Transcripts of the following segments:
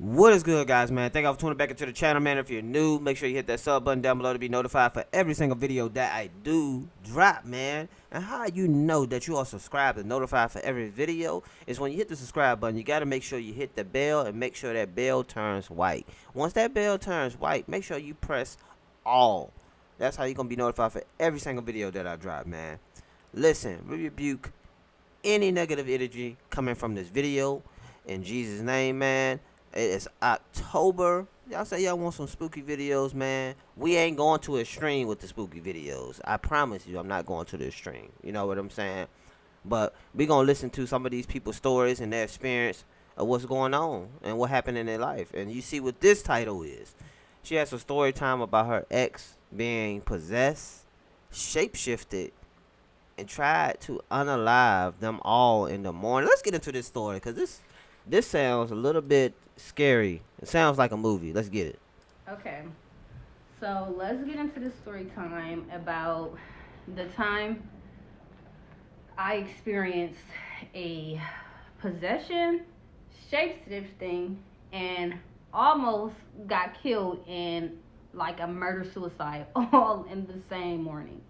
What is good, guys, man? Thank you for tuning back into the channel, man. If you're new, make sure you hit that sub button down below to be notified for every single video that I do drop, man. And how you know that you are subscribed and notified for every video is when you hit the subscribe button. You got to make sure you hit the bell and make sure that bell turns white. Once that bell turns white, make sure you press all. That's how you're going to be notified for every single video that I drop, man. Listen, we rebuke any negative energy coming from this video in Jesus' name, man. It is October. Y'all say y'all want some spooky videos, man. We ain't going to extreme with the spooky videos. I promise you I'm not going to the extreme. You know what I'm saying? But we going to listen to some of these people's stories and their experience of what's going on and what happened in their life. And you see what this title is. She has a story time about her ex being possessed, shapeshifted, and tried to unalive them all in the morning. Let's get into this story because this sounds a little bit scary. It sounds like a movie. Let's get it. Okay, so let's get into the story time about the time I experienced a possession, shape-shifting, and almost got killed in like a murder-suicide all in the same morning.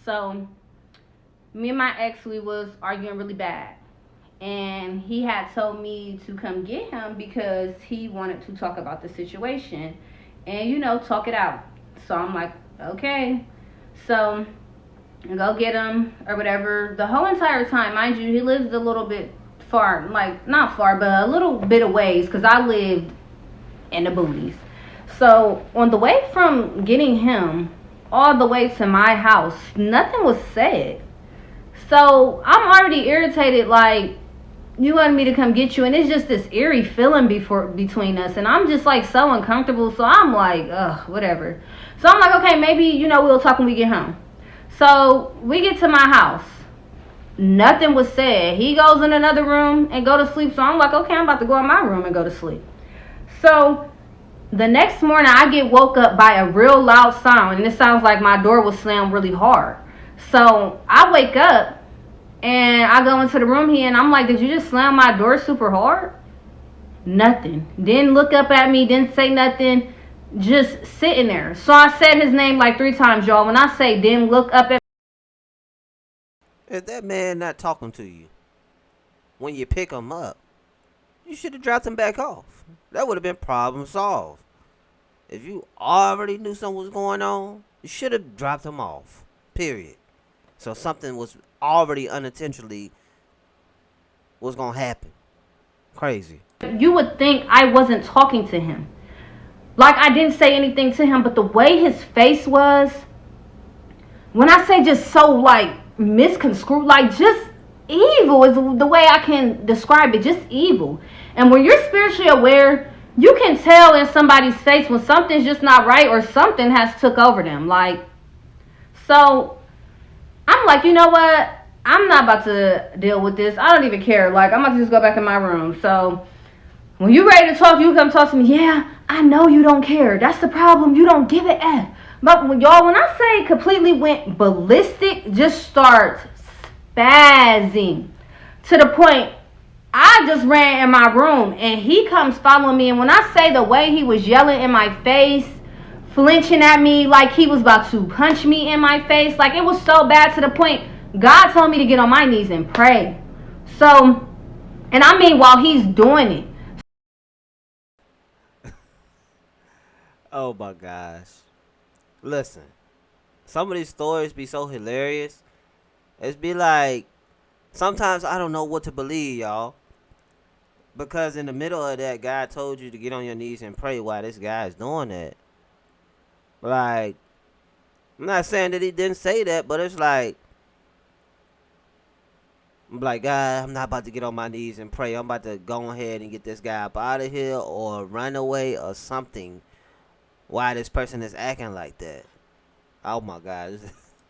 So me and my ex, we was arguing really bad. And he had told me to come get him because he wanted to talk about the situation and, talk it out. So I'm like, okay. So I go get him or whatever. The whole entire time, mind you, he lives a little bit far, like not far, but a little bit of ways because I lived in the booties. So on the way from getting him all the way to my house, nothing was said. So I'm already irritated, like, you wanted me to come get you, and it's just this eerie feeling between us, and I'm just like so uncomfortable. So I'm like, ugh, whatever. So I'm like, okay, maybe we'll talk when we get home. So we get to my house, nothing was said. He goes in another room and go to sleep. So I'm like, okay, I'm about to go in my room and go to sleep. So the next morning I get woke up by a real loud sound, and it sounds like my door was slammed really hard. So I wake up and I go into the room here and I'm like, did you just slam my door super hard? Nothing. Didn't look up at me, didn't say nothing, just sitting there. So I said his name like 3 times, y'all. When I say didn't look up at If that man not talking to you when you pick him up, you should have dropped him back off. That would have been problem solved. If you already knew something was going on, you should have dropped him off. Period. So something was already unintentionally was going to happen. Crazy. you would think I wasn't talking to him. Like I didn't say anything to him, but the way his face was, when I say just so like misconstrued, like just evil is the way I can describe it, just evil. And when you're spiritually aware, you can tell in somebody's face when something's just not right or something has took over them. Like, so I'm like, you know what? I'm not about to deal with this. I don't even care. Like, I'm about to just go back in my room. So when you're ready to talk, you come talk to me. Yeah, I know you don't care. That's the problem. You don't give a F. But when I say completely went ballistic, just start spazzing to the point I just ran in my room and he comes following me. And when I say the way he was yelling in my face, flinching at me like he was about to punch me in my face, like it was so bad to the point God told me to get on my knees and pray. So, and I mean while he's doing it. Oh my gosh. Listen, some of these stories be so hilarious. It's be like, sometimes I don't know what to believe, y'all. Because in the middle of that, God told you to get on your knees and pray while this guy is doing that. Like, I'm not saying that he didn't say that, but it's like, I'm like, God, I'm not about to get on my knees and pray. I'm about to go ahead and get this guy up out of here or run away or something. Why this person is acting like that. Oh my God.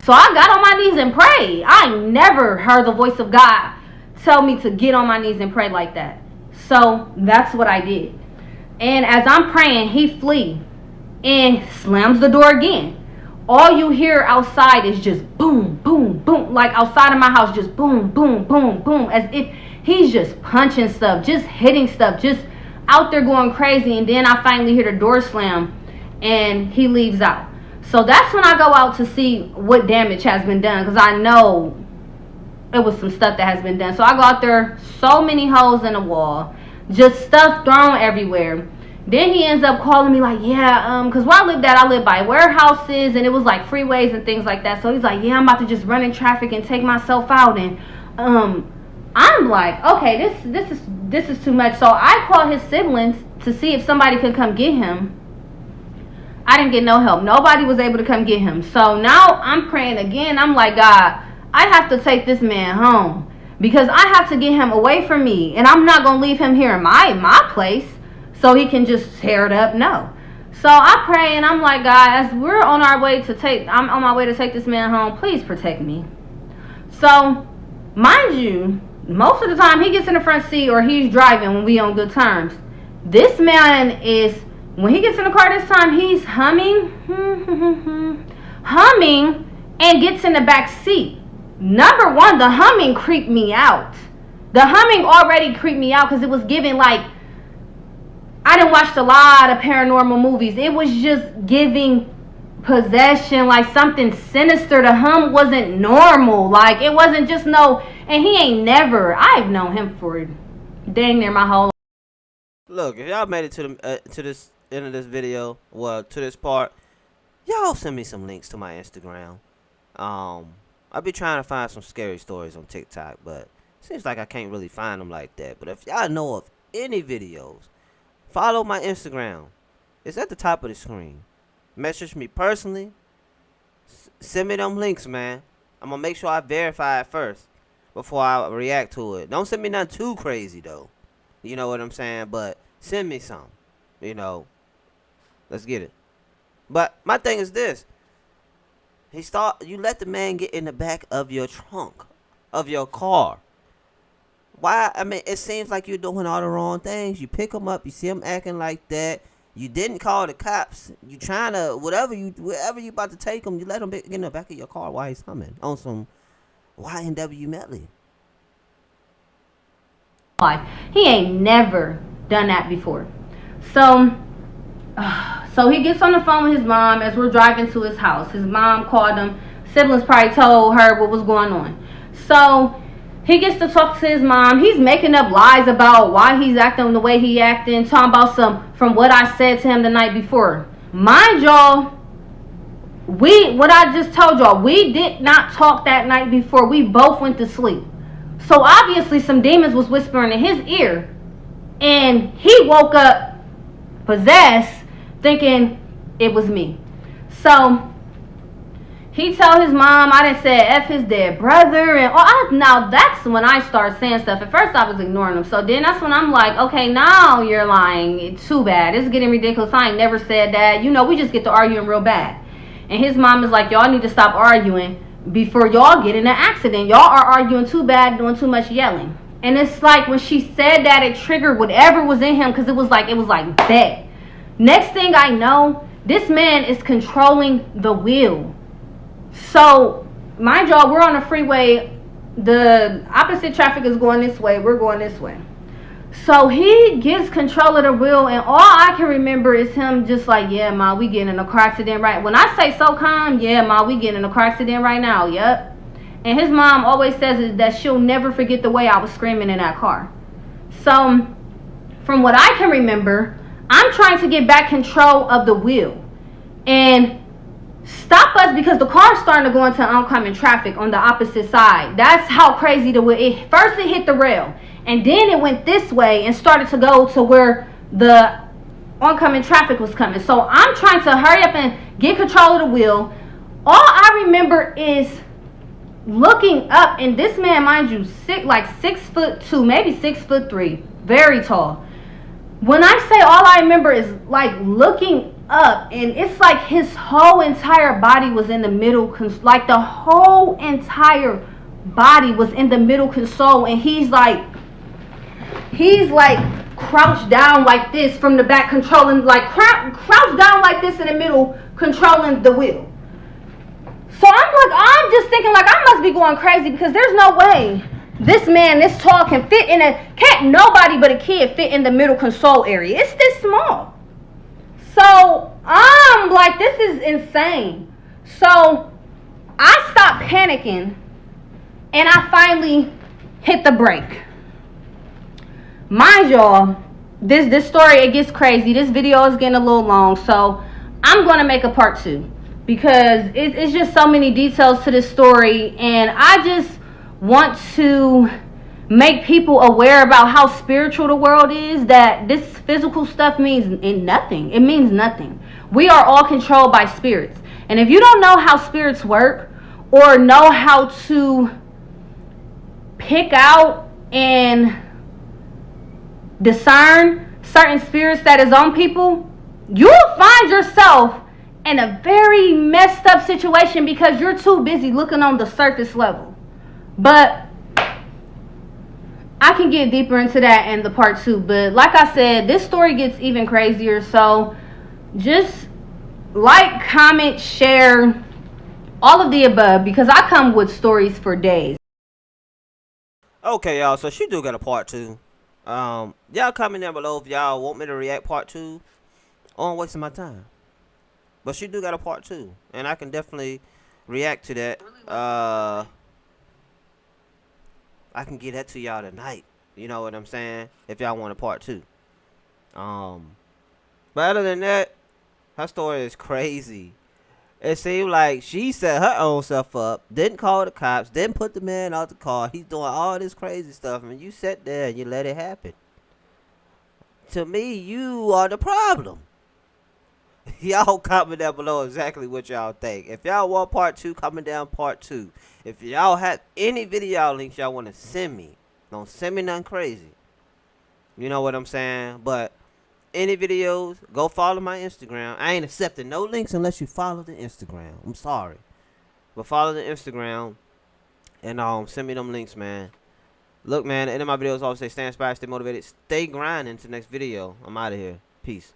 So I got on my knees and prayed. I never heard the voice of God tell me to get on my knees and pray like that. So that's what I did. And as I'm praying, he flee and slams the door again. All you hear outside is just boom, boom, boom. Like outside of my house, just boom, boom, boom, boom. As if he's just punching stuff, just hitting stuff. out there going crazy, and then I finally hear the door slam and he leaves out. So that's when I go out to see what damage has been done, because I know it was some stuff that has been done. So I go out there, so many holes in the wall, just stuff thrown everywhere. Then he ends up calling me like, yeah, because where I lived at, I lived by warehouses, and it was like freeways and things like that. So he's like, yeah, I'm about to just run in traffic and take myself out. And I'm like, okay, this is too much. So I called his siblings to see if somebody could come get him. I didn't get no help. Nobody was able to come get him. So now I'm praying again. I'm like, God, I have to take this man home, because I have to get him away from me, and I'm not gonna leave him here in my place so he can just tear it up. No. So I pray, and I'm like, God, as we're on our way to I'm on my way to take this man home, please protect me. So mind you, most of the time he gets in the front seat or he's driving when we on good terms. This man is, when he gets in the car this time, he's humming and gets in the back seat. Number one, the humming creeped me out. The humming already creeped me out because it was giving like, I done watched a lot of paranormal movies. It was just giving possession, like something sinister. The hum wasn't normal. Like, it wasn't just no, and he ain't never, I've known him for dang near my whole life. Look, if y'all made it to this end of this video, well, to this part, y'all send me some links to my Instagram. I'll be trying to find some scary stories on TikTok, but seems like I can't really find them like that. But if y'all know of any videos, follow my Instagram. It's at the top of the screen. Message me personally. Send me them links, man. I'm gonna make sure I verify it first before I react to it. Don't send me nothing too crazy though. You know what I'm saying? But send me some. You know. Let's get it. But my thing is this. You let the man get in the back of your trunk of your car. Why? I mean, it seems like you're doing all the wrong things. You pick him up, you see him acting like that. You didn't call the cops. You trying to, wherever you about to take him, you let him get in the back of your car while he's humming on some YNW medley. He ain't never done that before. So he gets on the phone with his mom as we're driving to his house. His mom called him. Siblings probably told her what was going on. So he gets to talk to his mom. He's making up lies about why he's acting the way he acting, talking about from what I said to him the night before. Mind y'all, what I just told y'all, we did not talk that night before. We both went to sleep. So obviously some demons was whispering in his ear, and he woke up possessed, thinking it was me. So he told his mom, I done said F his dead brother, and now that's when I start saying stuff. At first I was ignoring him, so then that's when I'm like, okay, now you're lying. It's too bad. It's getting ridiculous. I ain't never said that. You know, we just get to arguing real bad. And his mom is like, y'all need to stop arguing before y'all get in an accident. Y'all are arguing too bad, doing too much yelling. And it's like when she said that, it triggered whatever was in him, because it was like that. Next thing I know, this man is controlling the wheel. So, mind y'all, we're on a freeway. The opposite traffic is going this way. We're going this way. So he gets control of the wheel, and all I can remember is him just like, yeah, ma, we getting in a car accident right. When I say so calm, yeah, ma, we getting in a car accident right now. Yep. And his mom always says is that she'll never forget the way I was screaming in that car. So, from what I can remember, I'm trying to get back control of the wheel and stop us, because the car's starting to go into oncoming traffic on the opposite side. That's how crazy the wheel. First it hit the rail, and then it went this way and started to go to where the oncoming traffic was coming. So I'm trying to hurry up and get control of the wheel. All I remember is looking up, and this man, mind you, 6'2", maybe 6'3", very tall. When I say all I remember is like looking up, and it's like his whole entire body was in the middle, like the whole entire body was in the middle console, and he's like crouched down like this from the back, controlling, like crouched down like this in the middle, controlling the wheel. So I'm just thinking like I must be going crazy, because there's no way This man, this tall, can fit in can't nobody but a kid fit in the middle console area. It's this small. So I'm like, this is insane. So I stopped panicking and I finally hit the brake. Mind y'all, this story, it gets crazy. This video is getting a little long, so I'm gonna make a part 2 because it's just so many details to this story, and I just want to make people aware about how spiritual the world is, that this physical stuff means nothing. It means nothing. We are all controlled by spirits. And if you don't know how spirits work or know how to pick out and discern certain spirits that is on people, you'll find yourself in a very messed up situation because you're too busy looking on the surface level. But I can get deeper into that in the part 2. But like I said, this story gets even crazier. So just like, comment, share, all of the above, because I come with stories for days. Okay, y'all. So she do got a part 2. Y'all comment down below if y'all want me to react part 2 or I'm wasting my time. But she do got a part 2, and I can definitely react to that. I can get that to y'all tonight. You know what I'm saying? If y'all want a part 2. But other than that, her story is crazy. It seemed like she set her own self up, didn't call the cops, didn't put the man out the car. He's doing all this crazy stuff, and you sat there and you let it happen. To me, you are the problem. Y'all comment down below exactly what y'all think. If y'all want part 2, comment down part 2. If y'all have any video links y'all want to send me, don't send me nothing crazy. You know what I'm saying? But any videos, go follow my Instagram. I ain't accepting no links unless you follow the Instagram. I'm sorry. But follow the Instagram and send me them links, man. Look, man, the end of my videos always say stay inspired, stay motivated, stay grinding. Until next video. I'm out of here. Peace.